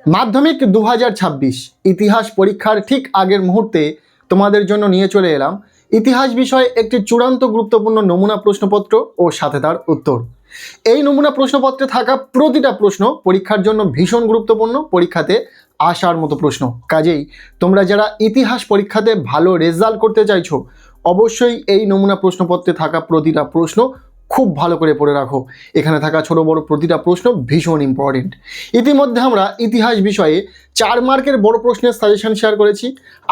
মাধ্যমিক 2026 ইতিহাস পরীক্ষার ঠিক আগের মুহূর্তে তোমাদের জন্য নিয়ে চলে এলাম ইতিহাস বিষয়ে একটি চূড়ান্ত গুরুত্বপূর্ণ নমুনা প্রশ্নপত্র ও সাথে তার উত্তর। এই নমুনা প্রশ্নপত্রে থাকা প্রতিটা প্রশ্ন পরীক্ষার জন্য ভীষণ গুরুত্বপূর্ণ, পরীক্ষাতে আসার মতো প্রশ্ন। কাজেই তোমরা যারা ইতিহাস পরীক্ষাতে ভালো রেজাল্ট করতে চাইছো, অবশ্যই এই নমুনা প্রশ্নপত্রে থাকা প্রতিটা প্রশ্ন খুব ভালো করে পড়ে রাখো। এখানে থাকা ছোট বড় প্রতিটা প্রশ্ন ভীষণ ইম্পর্টেন্ট। ইতিমধ্যে আমরা ইতিহাস বিষয়ে 4 মার্কের বড় প্রশ্নের সাজেশন শেয়ার করেছি।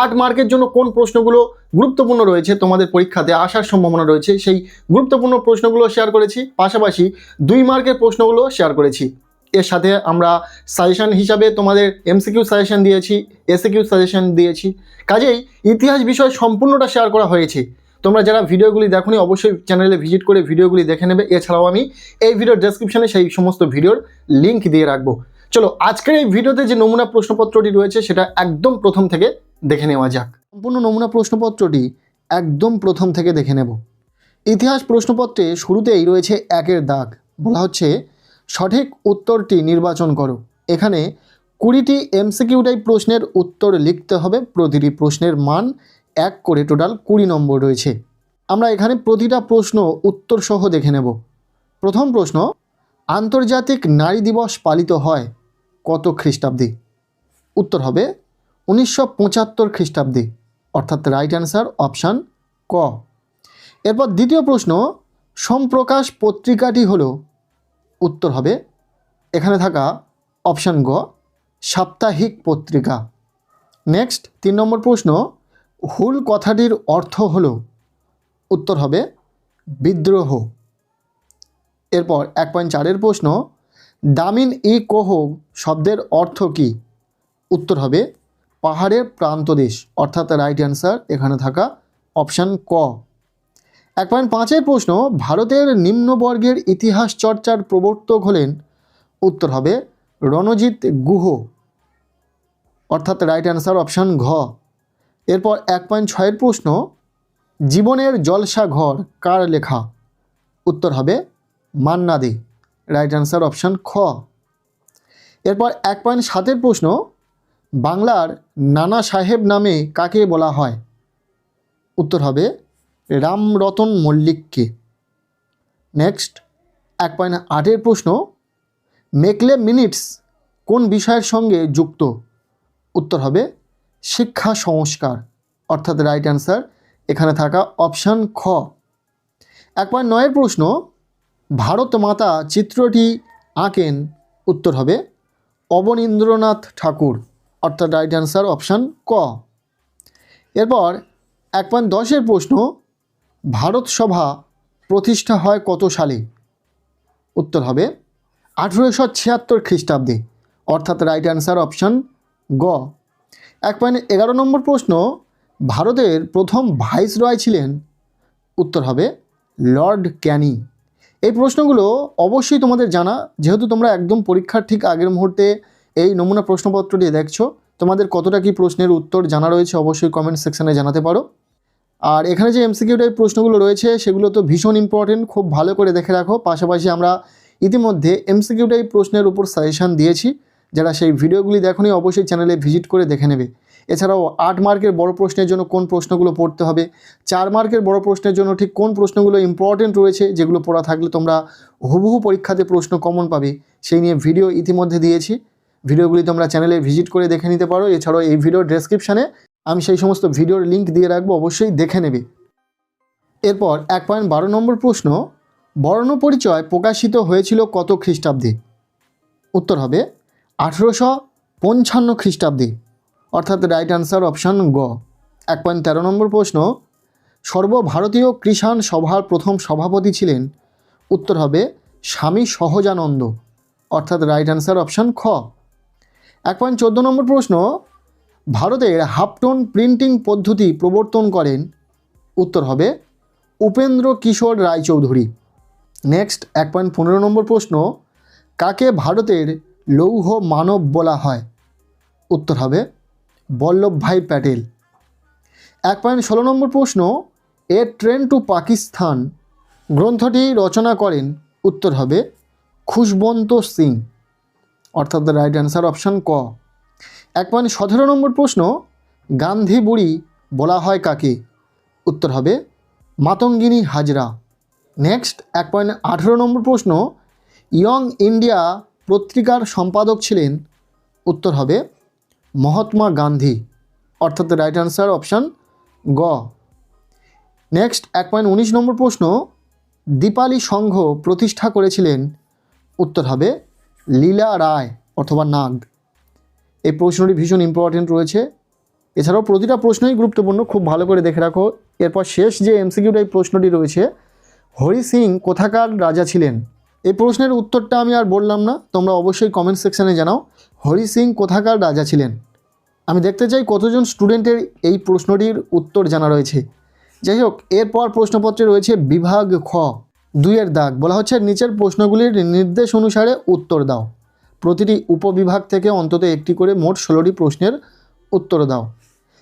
8 মার্কের জন্য কোন প্রশ্নগুলো গুরুত্বপূর্ণ রয়েছে, তোমাদের পরীক্ষাতে আসার সম্ভাবনা রয়েছে, সেই গুরুত্বপূর্ণ প্রশ্নগুলো শেয়ার করেছি। পাশাপাশি 2 মার্কের প্রশ্নগুলো শেয়ার করেছি। এর সাথে আমরা সাজেশন হিসাবে তোমাদের এমসিকিউ সাজেশন দিয়েছি, এসিকিউ সাজেশন দিয়েছি। কাজেই ইতিহাস বিষয় সম্পূর্ণটা শেয়ার করা হয়েছে। তোমরা যারা ভিডিওগুলি দেখোনি অবশ্যই চ্যানেলে ভিজিট করে ভিডিওগুলি দেখে নেবে। এছাড়াও আমি এই ভিডিওর ডেসক্রিপশনে সেই সমস্ত ভিডিওর লিঙ্ক দিয়ে রাখবো। চলো আজকের এই ভিডিওতে যে নমুনা প্রশ্নপত্রটি রয়েছে সেটা একদম প্রথম থেকে দেখে নেওয়া যাক। সম্পূর্ণ নমুনা প্রশ্নপত্রটি একদম প্রথম থেকে দেখে নেব। ইতিহাস প্রশ্নপত্রে শুরুতেই রয়েছে 1-এর দাগ। বলা হচ্ছে সঠিক উত্তরটি নির্বাচন করো। এখানে 20টি এমসিকিউ টাইপ প্রশ্নের উত্তর লিখতে হবে। প্রতিটি প্রশ্নের মান 1 করে, টোটাল 20 নম্বর রয়েছে। আমরা এখানে প্রতিটা প্রশ্ন উত্তর সহ দেখে নেব। প্রথম প্রশ্ন, আন্তর্জাতিক নারী দিবস পালিত হয় কত খ্রিস্টাব্দে? উত্তর হবে 1975 খ্রিস্টাব্দে, অর্থাৎ রাইট অ্যান্সার অপশান ক। এরপর দ্বিতীয় প্রশ্ন, সম্প্রকাশ পত্রিকাটি হলো, উত্তর হবে এখানে থাকা অপশান গ, সাপ্তাহিক পত্রিকা। নেক্সট 3 নম্বর প্রশ্ন, হুল কথাটির অর্থ হলো, উত্তর হবে বিদ্রোহ। এরপর 1.4-এর প্রশ্ন, দামিন ই কোহ শব্দের অর্থ কী? উত্তর হবে পাহাড়ের প্রান্তদেশ, অর্থাৎ রাইট অ্যান্সার এখানে থাকা অপশান ক। 1.5-এর প্রশ্ন, ভারতের নিম্নবর্গের ইতিহাস চর্চার প্রবর্তক হলেন, উত্তর হবে রণজিৎ গুহ, অর্থাৎ রাইট অ্যান্সার অপশান ঘ। এরপর 1.6-এর প্রশ্ন, জীবনের জলসা ঘর কার লেখা? উত্তর হবে Manna Dey, right answer option খ। এরপর 1.7-এর প্রশ্ন, বাংলার নানা সাহেব নামে কাকে বলা হয়? উত্তর হবে রামরতন মল্লিককে। নেক্সট 1.8-এর প্রশ্ন, মেকলে মিনিটস কোন বিষয়ের সঙ্গে যুক্ত? উত্তর হবে শিক্ষা সংস্কার, অর্থাৎ রাইট অ্যান্সার এখানে থাকা অপশান খ। 1.9-এর প্রশ্ন, ভারত মাতা চিত্রটি আঁকেন? উত্তর হবে অবনীন্দ্রনাথ ঠাকুর, অর্থাৎ রাইট অ্যান্সার অপশান ক। এরপর 1.10-এর প্রশ্ন, ভারত সভা প্রতিষ্ঠা হয় কত সালে? উত্তর হবে 1876 খ্রিস্টাব্দে, অর্থাৎ রাইট অ্যান্সার অপশান গ। 1.11 নম্বর প্রশ্ন, ভারতের প্রথম ভাইসরয় ছিলেন? উত্তর হবে লর্ড ক্যানি। এই প্রশ্নগুলো অবশ্যই তোমাদের জানা, যেহেতু তোমরা একদম পরীক্ষার ঠিক আগের মুহূর্তে এই নমুনা প্রশ্নপত্রটি দেখছো। তোমাদের কতটা কি প্রশ্নের উত্তর জানা রয়েছে অবশ্যই কমেন্ট সেকশানে জানাতে পারো। আর এখানে যে এমসিকিউ টাইপ প্রশ্নগুলো রয়েছে সেগুলো তো ভীষণ ইম্পর্টেন্ট, খুব ভালো করে দেখে রাখো। পাশাপাশি আমরা ইতিমধ্যে এমসিকিউ টাইপ প্রশ্নের উপর সাজেশান দিয়েছি, যারা সেই ভিডিওগুলি দেখোনি অবশ্যই চ্যানেলে ভিজিট করে দেখে নেবে। এছাড়াও 8 মার্কের বড় প্রশ্নের জন্য কোন প্রশ্নগুলো পড়তে হবে, 4 মার্কের বড় প্রশ্নের জন্য ঠিক কোন প্রশ্নগুলো ইম্পর্টেন্ট রয়েছে, যেগুলো পড়া থাকলে তোমরা হুবহু পরীক্ষাতে প্রশ্ন কমন পাবে, সেই নিয়ে ভিডিও ইতিমধ্যে দিয়েছি। ভিডিওগুলি তোমরা চ্যানেলে ভিজিট করে দেখে নিতে পারো। এছাড়াও এই ভিডিওর ডেসক্রিপশানে আমি সেই সমস্ত ভিডিওর লিঙ্ক দিয়ে রাখবো, অবশ্যই দেখে নেবে। এরপর 1.12 নম্বর প্রশ্ন, বর্ণপরিচয় প্রকাশিত হয়েছিল কত খ্রিস্টাব্দে? উত্তর হবে 1855 খ্রিস্টাব্দে, অর্থাৎ রাইট অ্যান্সার অপশান গ। 1.13 নম্বর প্রশ্ন, সর্বভারতীয় কৃষাণ সভার প্রথম সভাপতি ছিলেন? উত্তর হবে স্বামী সহজানন্দ, অর্থাৎ রাইট অ্যান্সার অপশান খ। 1.14 নম্বর প্রশ্ন, ভারতের হাফটোন প্রিন্টিং পদ্ধতি প্রবর্তন করেন? উত্তর হবে উপেন্দ্র কিশোর রায়চৌধুরী। নেক্সট 1.15 নম্বর প্রশ্ন, কাকে ভারতের লৌহ মানব বলা হয়? উত্তর হবে বল্লভভাই প্যাটেল। 1.16 নম্বর প্রশ্ন, এ ট্রেন টু পাকিস্তান গ্রন্থটি রচনা করেন? উত্তর হবে খুশবন্ত সিং, অর্থাৎ দ্য রাইট অ্যান্সার অপশান ক। 1.17 নম্বর প্রশ্ন, গান্ধী বুড়ি বলা হয় কাকে? উত্তর হবে মাতঙ্গিনী হাজরা। নেক্সট 1.18 নম্বর প্রশ্ন, ইয়ং ইন্ডিয়া পত্রিকার সম্পাদক ছিলেন? উত্তর হবে মহাত্মা গান্ধী, অর্থাৎ রাইট অ্যান্সার অপশান গ। নেক্সট 1.19 নম্বর প্রশ্ন, দীপালি সংঘ প্রতিষ্ঠা করেছিলেন? উত্তর হবে লীলা রায় অথবা নাগ। এই প্রশ্নটি ভীষণ ইম্পর্টেন্ট রয়েছে। এছাড়াও প্রতিটা প্রশ্নই গুরুত্বপূর্ণ, খুব ভালো করে দেখে রাখো। এরপর শেষ যে এমসিকিউটা এই প্রশ্নটি রয়েছে, হরি সিং কোথাকার রাজা ছিলেন? এই প্রশ্নের উত্তরটা আমি আর বললাম না, তোমরা অবশ্যই কমেন্ট সেকশানে জানাও হরি সিং কোথাকার রাজা ছিলেন। আমি দেখতে চাই কতজন স্টুডেন্টের এই প্রশ্নটির উত্তর জানা রয়েছে। যাই হোক, এরপর প্রশ্নপত্রে রয়েছে বিভাগ খ 2-এর দাগ। বলা হচ্ছে নিচের প্রশ্নগুলির নির্দেশ অনুসারে উত্তর দাও। প্রতিটি উপবিভাগ থেকে অন্তত একটি করে মোট 16টি প্রশ্নের উত্তর দাও।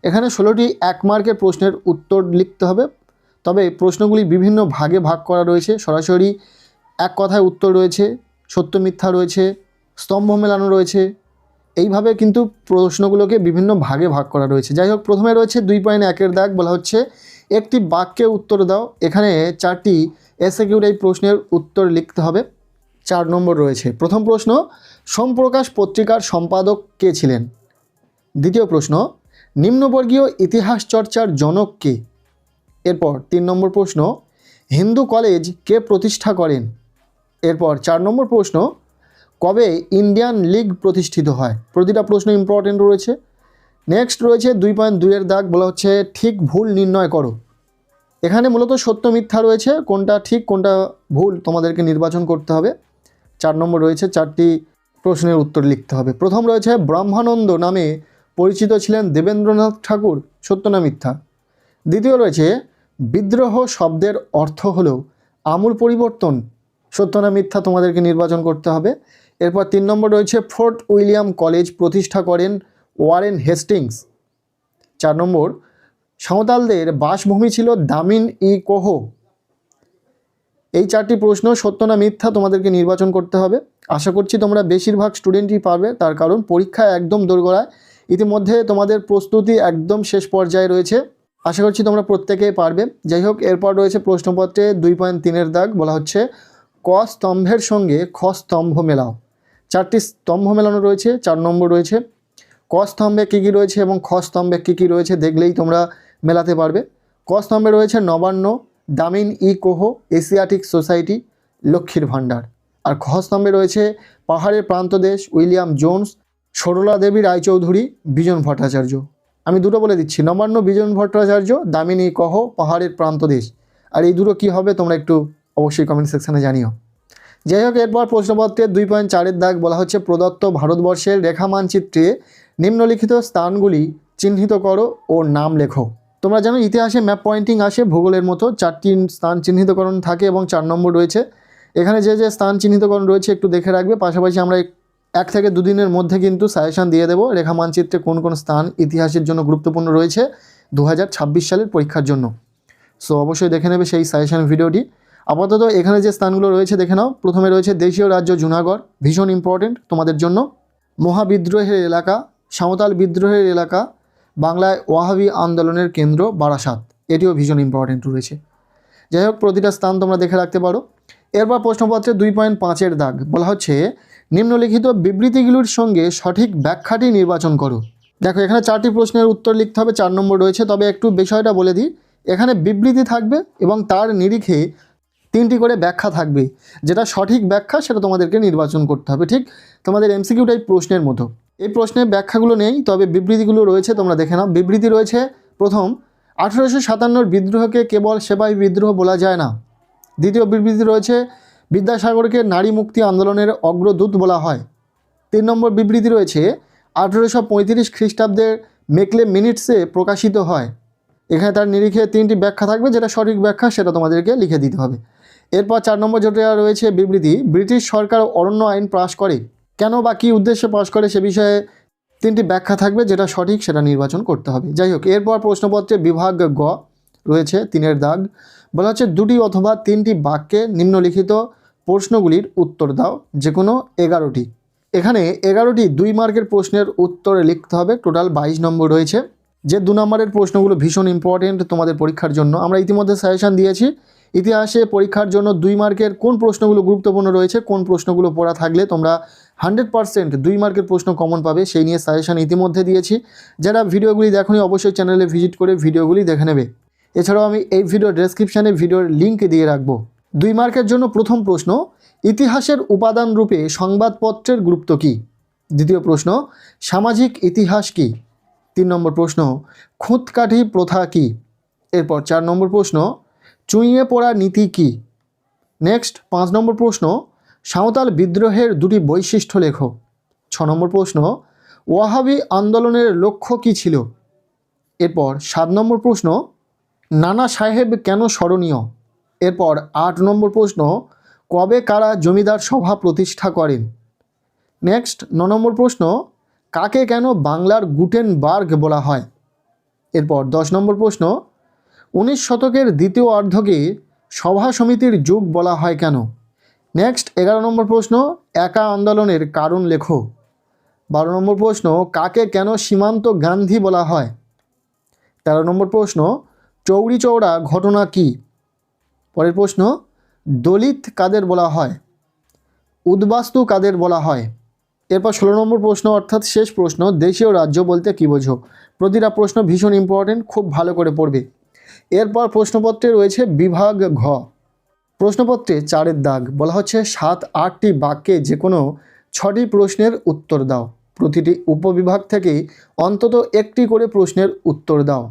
এখানে 16টি 1 মার্কের প্রশ্নের উত্তর লিখতে হবে, তবে প্রশ্নগুলি বিভিন্ন ভাগে ভাগ করা রয়েছে। সরাসরি এক কথায় উত্তর রয়েছে, সত্য মিথ্যা রয়েছে, স্তম্ভ মেলানো রয়েছে। এইভাবে কিন্তু প্রশ্নগুলোকে বিভিন্ন ভাগে ভাগ করা রয়েছে। যাই হোক, প্রথমে রয়েছে 2.1-এর দাগ। বলা হচ্ছে একটি বাক্যে উত্তর দাও। এখানে 4টি এসএকিউ টাইপ প্রশ্নের উত্তর লিখতে হবে। 4 নম্বর রয়েছে। প্রথম প্রশ্ন, সোমপ্রকাশ পত্রিকার সম্পাদক কে ছিলেন? দ্বিতীয় প্রশ্ন, নিম্নবর্গীয় ইতিহাস চর্চার জনক কে? এরপর 3 নম্বর প্রশ্ন, হিন্দু কলেজ কে প্রতিষ্ঠা করেন? এরপর 4 নম্বর প্রশ্ন, কবে ইন্ডিয়ান লীগ প্রতিষ্ঠিত হয়? প্রতিটা প্রশ্ন ইম্পর্টেন্ট রয়েছে। নেক্সট রয়েছে 2.2-এর দাগ। বলা হচ্ছে ঠিক ভুল নির্ণয় করো। এখানে মূলত সত্য মিথ্যা রয়েছে, কোনটা ঠিক কোনটা ভুল তোমাদেরকে নির্বাচন করতে হবে। 4 নম্বর রয়েছে, 4টি প্রশ্নের উত্তর লিখতে হবে। প্রথম রয়েছে ব্রহ্মানন্দ নামে পরিচিত ছিলেন দেবেন্দ্রনাথ ঠাকুর, সত্য না মিথ্যা? দ্বিতীয় রয়েছে বিদ্রোহ শব্দের অর্থ হলো আমূল পরিবর্তন, সত্য না মিথ্যা তোমাদেরকে নির্বাচন করতে হবে। এরপর 3 নম্বর রয়েছে ফোর্ট উইলিয়াম কলেজ প্রতিষ্ঠা করেন ওয়ারেন হেস্টিংস। 4 নম্বর, সাঁওতালদের বাসভূমি ছিল দামিন ই কোহো। এই 4টি প্রশ্ন সত্য না মিথ্যা তোমাদেরকে নির্বাচন করতে হবে। আশা করছি তোমরা বেশিরভাগ স্টুডেন্টই পারবে, তার কারণ পরীক্ষা একদম দোরগোড়ায়। ইতিমধ্যে তোমাদের প্রস্তুতি একদম শেষ পর্যায়ে রয়েছে। আশা করছি তোমরা প্রত্যেকেই পারবে। যাই হোক, এরপর রয়েছে প্রশ্নপত্রে 2.3-এর দাগ। বলা হচ্ছে ক স্তম্ভের সঙ্গে খ স্তম্ভ মেলাও। 4টি স্তম্ভ মেলানো রয়েছে। 4 নম্বর রয়েছে ক স্তম্ভে কী কী রয়েছে এবং খ স্তম্ভে কী কী রয়েছে দেখলেই তোমরা মেলাতে পারবে। ক স্তম্ভে রয়েছে নবান্ন, দামিন ই কোহো, এশিয়াটিক সোসাইটি, লক্ষ্মীর ভাণ্ডার। আর খ স্তম্ভে রয়েছে পাহাড়ের প্রান্তদেশ, উইলিয়াম জোন্স, সরলা দেবী রায়চৌধুরী, বিজন ভট্টাচার্য। আমি দুটো বলে দিচ্ছি, নবান্ন বিজন ভট্টাচার্য, দামিন ই কোহো, পাহাড়ের প্রান্তদেশ। আর এই দুটো কী হবে তোমরা একটু অবশ্যই কমেন্ট সেকশানে জানিও। যাই হোক, এরপর প্রশ্নপত্রের 2.4-এর দাগ। বলা হচ্ছে প্রদত্ত ভারতবর্ষের রেখা মানচিত্রে নিম্নলিখিত স্থানগুলি চিহ্নিত করো ও নাম লেখো। তোমরা জানো ইতিহাসে ম্যাপ পয়েন্টিং আসে ভূগোলের মতো, 4টি স্থান চিহ্নিতকরণ থাকে এবং 4 নম্বর রয়েছে। এখানে যে যে স্থান চিহ্নিতকরণ রয়েছে একটু দেখে রাখবে। পাশাপাশি আমরা 1 থেকে 2 দিনের মধ্যে কিন্তু সাজেশান দিয়ে দেবো রেখা মানচিত্রে কোন কোন স্থান ইতিহাসের জন্য গুরুত্বপূর্ণ রয়েছে 2026 সালের পরীক্ষার জন্য। সো অবশ্যই দেখে নেবে সেই সাজেশান ভিডিওটি। আপাতত এখানে যে স্থানগুলো রয়েছে দেখে নাও। প্রথমে রয়েছে দেশীয় রাজ্য জুনাগড়, ভীষণ ইম্পর্টেন্ট তোমাদের জন্য। মহাবিদ্রোহের এলাকা, সাঁওতাল বিদ্রোহের এলাকা, বাংলায় ওয়াহাবি আন্দোলনের কেন্দ্র বারাসাত, এটিও ভীষণ ইম্পর্টেন্ট রয়েছে। যাই হোক, প্রতিটা স্থান তোমরা দেখে রাখতে পারো। এরপর প্রশ্নপত্রে 2.5-এর দাগ। বলা হচ্ছে নিম্নলিখিত বিবৃতিগুলির সঙ্গে সঠিক ব্যাখ্যাটি নির্বাচন করো। দেখো, এখানে 4টি প্রশ্নের উত্তর লিখতে হবে। 4 নম্বর রয়েছে। তবে একটু বিষয়টা বলে দিই, এখানে বিবৃতি থাকবে এবং তার নিরিখে 3টি করে ব্যাখ্যা থাকবে। যেটা সঠিক ব্যাখ্যা সেটা তোমাদেরকে নির্বাচন করতে হবে, ঠিক তোমাদের এমসিকিউ টাইপ প্রশ্নের মতো। এই প্রশ্নের ব্যাখ্যাগুলো নেই, তবে বিবৃতিগুলো রয়েছে, তোমরা দেখে নাও। বিবৃতি রয়েছে প্রথম, 1857-র বিদ্রোহকে কেবল সেবাই বিদ্রোহ বলা যায় না। দ্বিতীয় বিবৃতি রয়েছে বিদ্যাসাগরকে নারী মুক্তি আন্দোলনের অগ্রদূত বলা হয়। 3 নম্বর বিবৃতি রয়েছে 1835 খ্রিস্টাব্দের মেকলে মিনিটসে প্রকাশিত হয়। এখানে তার নিরিখে 3টি ব্যাখ্যা থাকবে, যেটা সঠিক ব্যাখ্যা সেটা তোমাদেরকে লিখে দিতে হবে। এরপর 4 নম্বর যেটা রয়েছে বিবৃতি, ব্রিটিশ সরকার অরণ্য আইন পাস করে, কেন বা কী উদ্দেশ্যে পাস করে সে বিষয়ে 3টি ব্যাখ্যা থাকবে, যেটা সঠিক সেটা নির্বাচন করতে হবে। যাই হোক, এরপর প্রশ্নপত্রে বিভাগ গ রয়েছে 3-এর দাগ। বলা হচ্ছে 2টি অথবা 3টি বাক্যে নিম্নলিখিত প্রশ্নগুলির উত্তর দাও, যে কোনো 11টি। এখানে 11টি 2 মার্কের প্রশ্নের উত্তরে লিখতে হবে। টোটাল 22 নম্বর রয়েছে। যে 2 নম্বরের প্রশ্নগুলো ভীষণ ইম্পর্টেন্ট তোমাদের পরীক্ষার জন্য। আমরা ইতিমধ্যে সাজেশন দিয়েছি ইতিহাসে পরীক্ষার জন্য 2 মার্কের কোন প্রশ্নগুলো গুরুত্বপূর্ণ রয়েছে, কোন প্রশ্নগুলো পড়া থাকলে তোমরা 100% 2 মার্কের প্রশ্ন কমন পাবে, সেই নিয়ে সাজেশন ইতিমধ্যে দিয়েছি। যারা ভিডিওগুলি দেখোনি অবশ্যই চ্যানেলে ভিজিট করে ভিডিওগুলি দেখে নেবে। এছাড়াও আমি এই ভিডিও ডেসক্রিপশানে ভিডিওর লিঙ্ক দিয়ে রাখবো। 2 মার্কের জন্য প্রথম প্রশ্ন, ইতিহাসের উপাদান রূপে সংবাদপত্রের গুরুত্ব কী? দ্বিতীয় প্রশ্ন, সামাজিক ইতিহাস কী? 3 নম্বর প্রশ্ন, খুঁতকাঠি প্রথা কী? এরপর 4 নম্বর প্রশ্ন, চুইয়ে পড়া নীতি কী? নেক্সট 5 নম্বর প্রশ্ন, সাঁওতাল বিদ্রোহের 2টি বৈশিষ্ট্য লেখো। 6 নম্বর প্রশ্ন, ওয়াহাবি আন্দোলনের লক্ষ্য কী ছিল? এরপর 7 নম্বর প্রশ্ন, নানা সাহেব কেন স্মরণীয়? এরপর 8 নম্বর প্রশ্ন, কবে কারা জমিদার সভা প্রতিষ্ঠা করেন? নেক্সট 9 নম্বর প্রশ্ন, কাকে কেন বাংলার গুটেনবার্গ বলা হয়? এরপর 10 নম্বর প্রশ্ন, 19 শতকের দ্বিতীয় অর্ধকে সভা সমিতির যুগ বলা হয় কেন? নেক্সট 11 নম্বর প্রশ্ন, একা আন্দোলনের কারণ লেখো। 12 নম্বর প্রশ্ন, কাকে কেন সীমান্ত গান্ধী বলা হয়? 13 নম্বর প্রশ্ন, চৌরি চৌরা ঘটনা কী? পরের প্রশ্ন, দলিত কাদের বলা হয়? উদ্বাস্তু কাদের বলা হয়? এরপর 16 নম্বর প্রশ্ন অর্থাৎ শেষ প্রশ্ন, দেশীয় রাজ্য বলতে কী বোঝো? প্রতিটা প্রশ্ন ভীষণ ইম্পর্টেন্ট, খুব ভালো করে পড়বে। এরপর প্রশ্নপত্রে রয়েছে বিভাগ ঘ। প্রশ্নপত্রে 4-এর দাগ বলা হচ্ছে 7-8টি বাক্যে যে কোনো 6টি প্রশ্নের উত্তর দাও। প্রতিটি উপবিভাগ থেকে অন্তত একটি করে প্রশ্নের উত্তর দাও।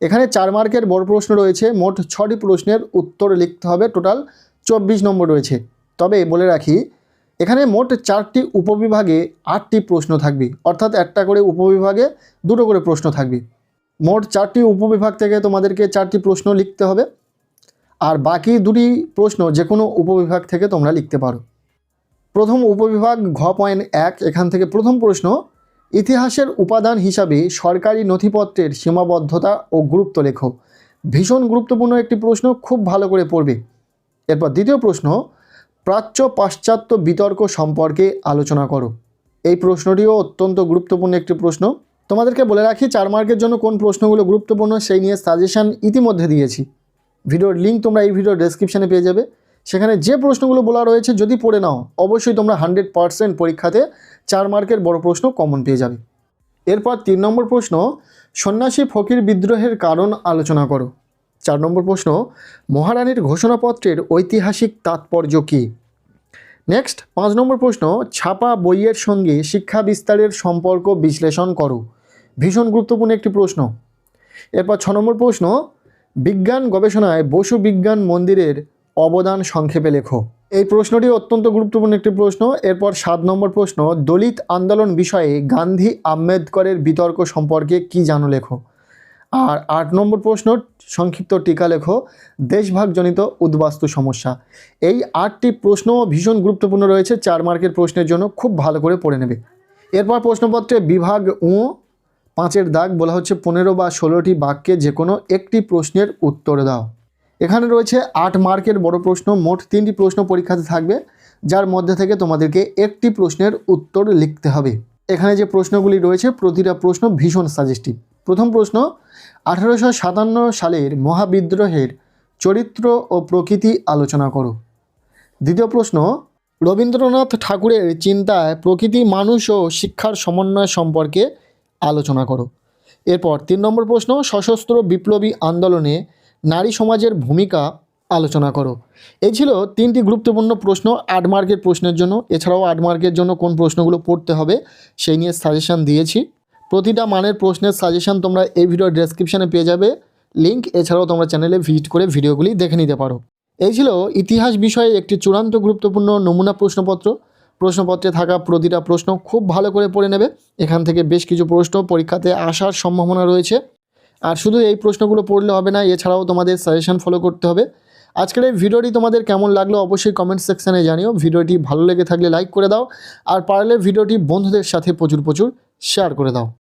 এখানে 4 মার্কের বড় প্রশ্ন রয়েছে, মোট 6টি প্রশ্নের উত্তর লিখতে হবে। টোটাল 24 নম্বর রয়েছে। তবে বলে রাখি এখানে মোট 4টি উপবিভাগে 8টি প্রশ্ন থাকবে, অর্থাৎ একটা করে উপবিভাগে 2টো করে প্রশ্ন থাকবে। মোট 4টি উপবিভাগ থেকে তোমাদেরকে 4টি প্রশ্ন লিখতে হবে, আর বাকি 2টি প্রশ্ন যে কোনো উপবিভাগ থেকে তোমরা লিখতে পারো। প্রথম উপবিভাগ ঘ.1, এখান থেকে প্রথম প্রশ্ন, ইতিহাসের উপাদান হিসাবে সরকারি নথিপত্রের সীমাবদ্ধতা ও গুরুত্ব লেখো। ভীষণ গুরুত্বপূর্ণ একটি প্রশ্ন, খুব ভালো করে পড়বে। এরপর দ্বিতীয় প্রশ্ন, প্রাচ্য পাশ্চাত্য বিতর্ক সম্পর্কে আলোচনা করো। এই প্রশ্নটিও অত্যন্ত গুরুত্বপূর্ণ একটি প্রশ্ন। তোমাদেরকে বলে রাখি 4 মার্কের জন্য কোন প্রশ্নগুলো গুরুত্বপূর্ণ সেই নিয়ে সাজেশান ইতিমধ্যে দিয়েছি। ভিডিওর লিঙ্ক তোমরা এই ভিডিওর ডেসক্রিপশানে পেয়ে যাবে। সেখানে যে প্রশ্নগুলো বলা রয়েছে যদি পড়ে নাও অবশ্যই তোমরা 100% পরীক্ষাতে 4 মার্কের বড় প্রশ্ন কমন পেয়ে যাবে। এরপর 3 নম্বর প্রশ্ন, সন্ন্যাসী ফকির বিদ্রোহের কারণ আলোচনা করো। 4 নম্বর প্রশ্ন, মহারানীর ঘোষণাপত্রের ঐতিহাসিক তাৎপর্য কী? নেক্সট 5 নম্বর প্রশ্ন, ছাপা বইয়ের সঙ্গে শিক্ষা বিস্তারের সম্পর্ক বিশ্লেষণ করো। ভীষণ গুরুত্বপূর্ণ একটি প্রশ্ন। এরপর 6 নম্বর প্রশ্ন, বিজ্ঞান গবেষণায় বসু বিজ্ঞান মন্দিরের অবদান সংক্ষেপে লেখো। এই প্রশ্নটি অত্যন্ত গুরুত্বপূর্ণ একটি প্রশ্ন। এরপর 7 নম্বর প্রশ্ন, দলিত আন্দোলন বিষয়ে গান্ধী আম্বেদকরের বিতর্ক সম্পর্কে কি জানো লেখো। আর 8 নম্বর প্রশ্ন, সংক্ষিপ্ত টিকা লেখো, দেশভাগজনিত উদ্বাস্তু সমস্যা। এই 8টি প্রশ্ন ভীষণ গুরুত্বপূর্ণ রয়েছে 4 মার্কের প্রশ্নের জন্য, খুব ভালো করে পড়ে নেবে। এরপর প্রশ্নপত্রে বিভাগ উ 5-এর দাগ বলা হচ্ছে 15 বা 16টি বাক্যে যে কোনো একটি প্রশ্নের উত্তর দাও। এখানে রয়েছে 8 মার্কের বড় প্রশ্ন, মোট 3টি প্রশ্ন পরীক্ষাতে থাকবে, যার মধ্যে থেকে তোমাদেরকে একটি প্রশ্নের উত্তর লিখতে হবে। এখানে যে প্রশ্নগুলি রয়েছে প্রতিটা প্রশ্ন ভীষণ সাজেস্টিভ। প্রথম প্রশ্ন, 1857 সালের মহাবিদ্রোহের চরিত্র ও প্রকৃতি আলোচনা করো। দ্বিতীয় প্রশ্ন, রবীন্দ্রনাথ ঠাকুরের চিন্তায় প্রকৃতি, মানুষ ও শিক্ষার সমন্বয় সম্পর্কে আলোচনা করো। এরপর 3 নম্বর প্রশ্ন, সশস্ত্র বিপ্লবী আন্দোলনে নারী সমাজের ভূমিকা আলোচনা করো। এই ছিল 3টি গুরুত্বপূর্ণ প্রশ্ন 8 মার্কের প্রশ্নের জন্য। এছাড়াও 8 মার্কের জন্য কোন প্রশ্নগুলো পড়তে হবে সেই নিয়ে সাজেশান দিয়েছি। প্রতিটা মানের প্রশ্নের সাজেশান তোমরা এই ভিডিওর ডেসক্রিপশানে পেয়ে যাবে লিঙ্ক। এছাড়াও তোমরা চ্যানেলে ভিজিট করে ভিডিওগুলি দেখে নিতে পারো। এই ছিল ইতিহাস বিষয়ে একটি চূড়ান্ত গুরুত্বপূর্ণ নমুনা প্রশ্নপত্র। প্রশ্নপত্রে থাকা প্রতিটা প্রশ্ন খুব ভালো করে পড়ে নেবে। এখান থেকে বেশ কিছু প্রশ্ন পরীক্ষাতে আসার সম্ভাবনা রয়েছে। আর শুধু এই প্রশ্নগুলো পড়লে হবে না, এছাড়াও তোমাদের সাজেশান ফলো করতে হবে। আজকের এই ভিডিওটি তোমাদের কেমন লাগলো অবশ্যই কমেন্ট সেকশানে জানিও। ভিডিওটি ভালো লেগে থাকলে লাইক করে দাও, আর পারলে ভিডিওটি বন্ধুদের সাথে প্রচুর শেয়ার করে দাও।